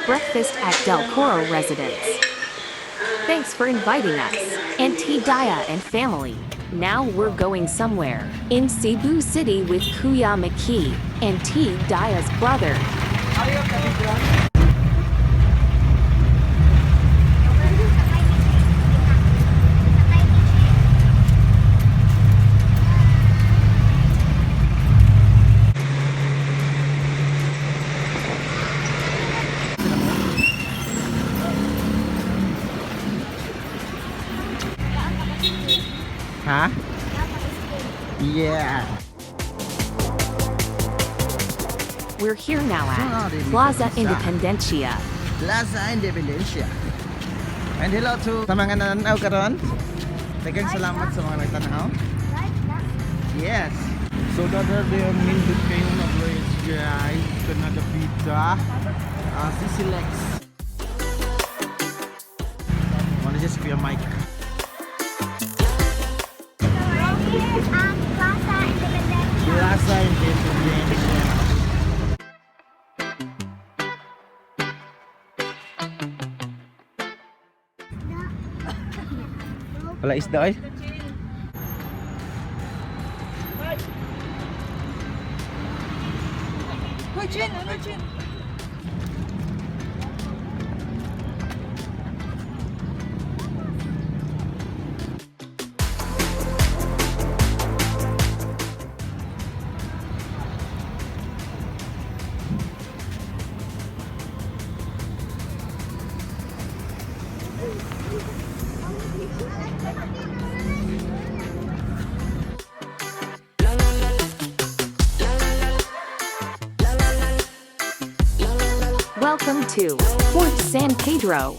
breakfast at Del Coro residence. Thanks for inviting us, Auntie Daya and family. Now we're going somewhere in Cebu City with Kuya Maki, Auntie Daya's brother. Huh? Yeah. We're here now at Plaza Independencia. Plaza Independencia. And hello to sa mga nananaw karon. Daghang salamat sa mga nagtanaw. Yes. So that are the nindot kayo na place guys. Kanada pizza. Sisi Lex. Wanna just be a mic. Plaza Independencia. Wala isda ay? Hoy, Chin! Ano, Chin? Welcome to Fort San Pedro.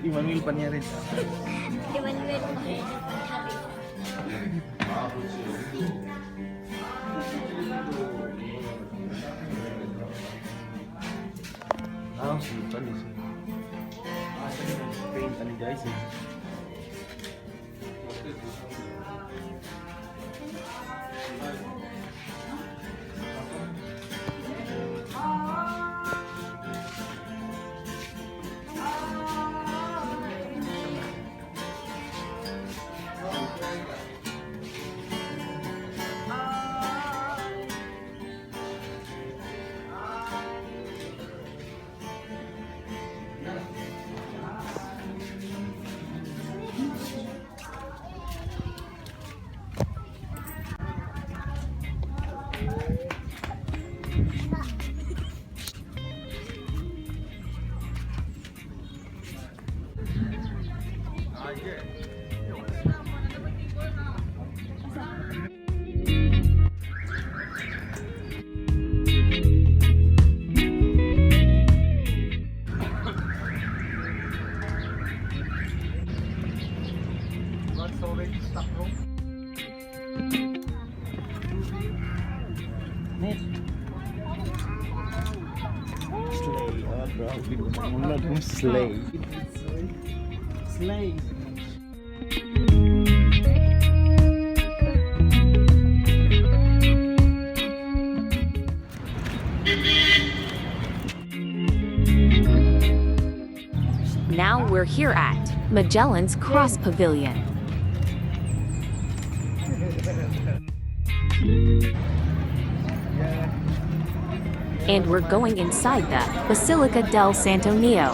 Imanuel pa niya rin. Emmanuel. Ah, sultan isa. Paint ani guys eh. Nitch. Slay, bro. Mula dong slay. Slay. we're here at Magellan's Cross Pavilion. And we're going inside the Basilica del Santo Neo.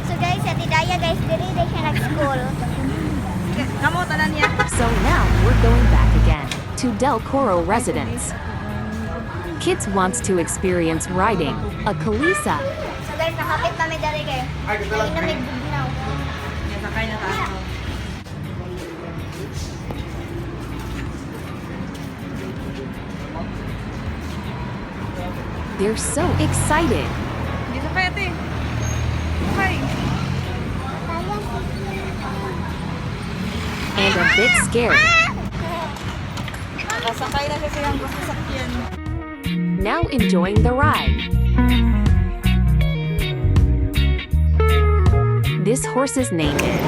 So guys, sa Tidaya guys, diri na siya nag-school. Kamu tanan niya. So now we're going back again to Del Coro residence. Kids wants to experience riding a Kalisa. So guys, nakapit kami dali kayo. Lagi na may bugnaw. Sakay na tayo. They're so excited. Hindi sakay ate. Sakay. And a bit scared. Nakasakay na siya siyang gusto sakyan. Now enjoying the ride. This horse's name is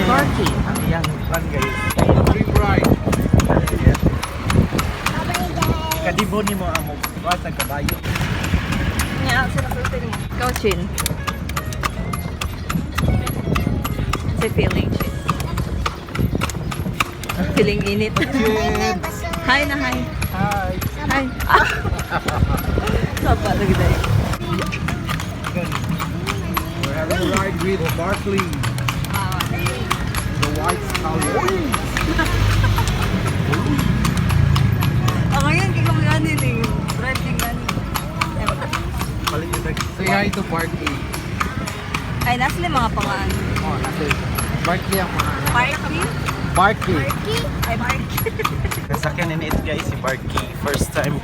Barky. Yang run guys. Free ride. Kadibo ni mo amo. Basta kabayo. Nga, sila sa mo. Ikaw, Chin. Sa feeling, Chin. Feeling init. Hi na, hi. Hi. Hi. Sapa lagi tayo. We're having a ride with Barkley. The white stallion. Ngayon, kaya kami ganin eh. Riding ganin. Balik kita. Say hi to Barkley. Ay, nasa na yung mga pangaan. Oh, nasa Barkley ang mga. Parky? Barkley. Ay, Parky. Nasakyan ni Nitch guys si Barkley. First time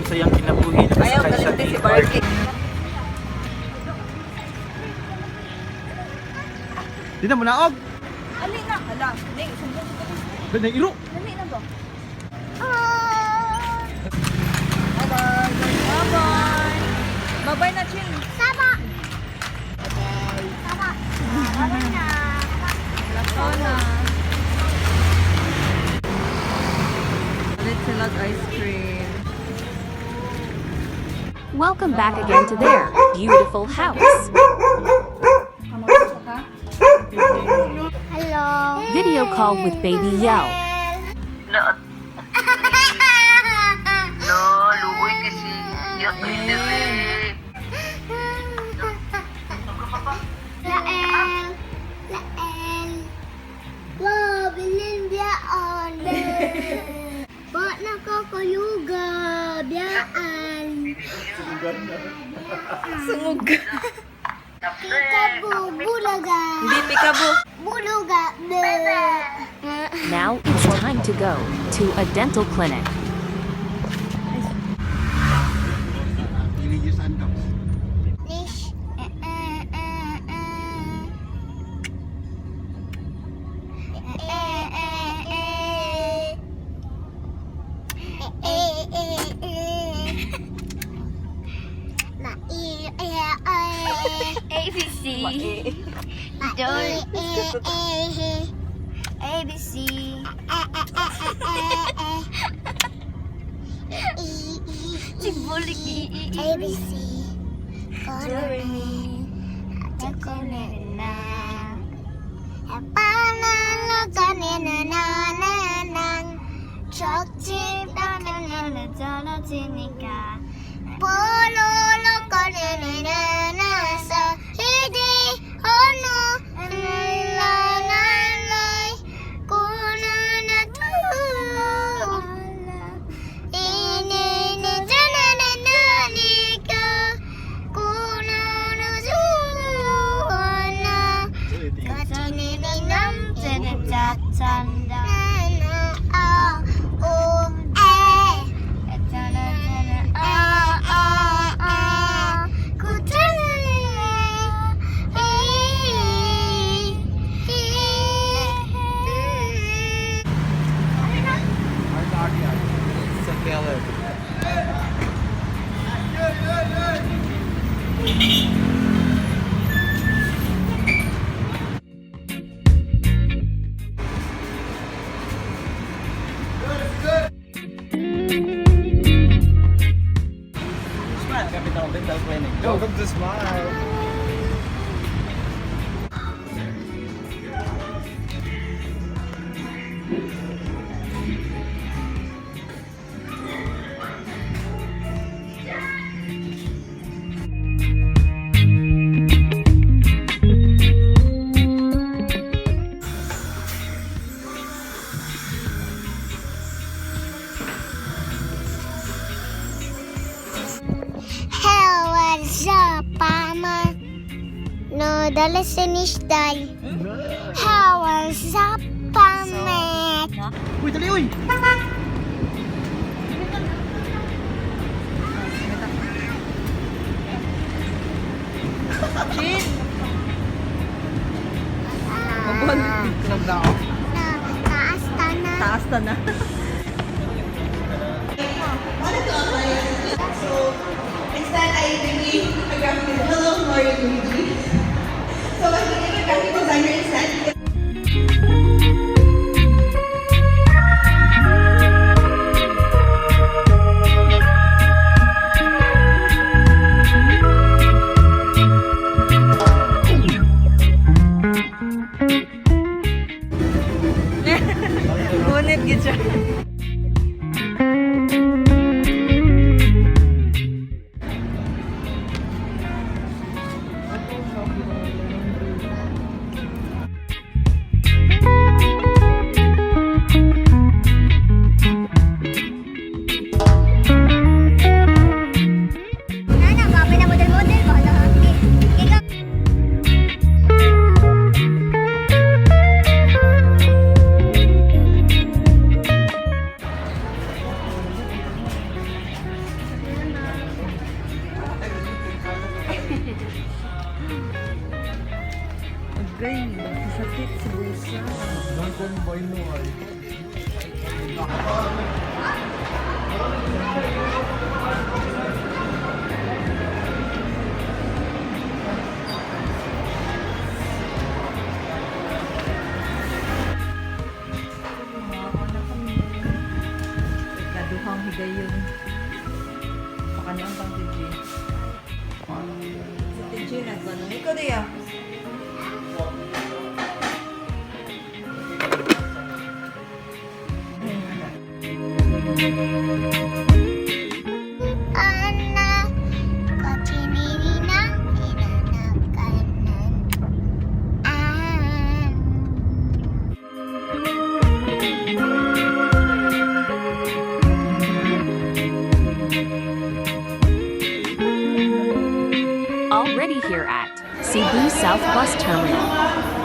sa iyang kinabuhi. Ayaw, Nakasakay siya galit ni si Parky. Di na mo naog. Ali na, ala. Ning, sumbong ko. Dali iro. Dali na ba? Ah! Bye-bye. Bye-bye. Bye-bye na, Chin. Saba! Saba! Saba na! Lakaw na. Ulit sila ice cream. Welcome back again to their beautiful house. Hello! Video call with baby Yell. Lugoy kasi. Yak ko hindi rin. Lael! Lael! Wow! Bilin biyaan! Ba't nakakayuga? Biyaan! Sungog. Pikabu! Bulaga! Hindi pikabu. Buluga! Now it's time to go to a dental clinic. Nish! ABC ABC Sibulik ABC Kononina Panalo kanina nanang Chok chip nanana jana chinika Pololo kanina nasa Hidi ono nanay Kuno na tulo Inini jana nanika Kuno na zuwana Katinini nam jene chachanda Welcome to Smile. Hey, what's up, Mama? No, dala finish day. Hey, what's up, Mama? Uy, dali, uy! Chin! Na, taas ta na. Taas na na. Instead, I became a graphic designer. Hello, how are you, Luigi? So I became a graphic designer instead. Ngunit gid siya. Nana, mami na model-model ba? Ikaw. Agay, sakit sa bulsa. Ikaduhang higayon. Pakanang pang TG. Sa TG nagtanong. Ikaw diya. Anak, katiniri ng inanakanan. Already here at Cebu South Bus Terminal.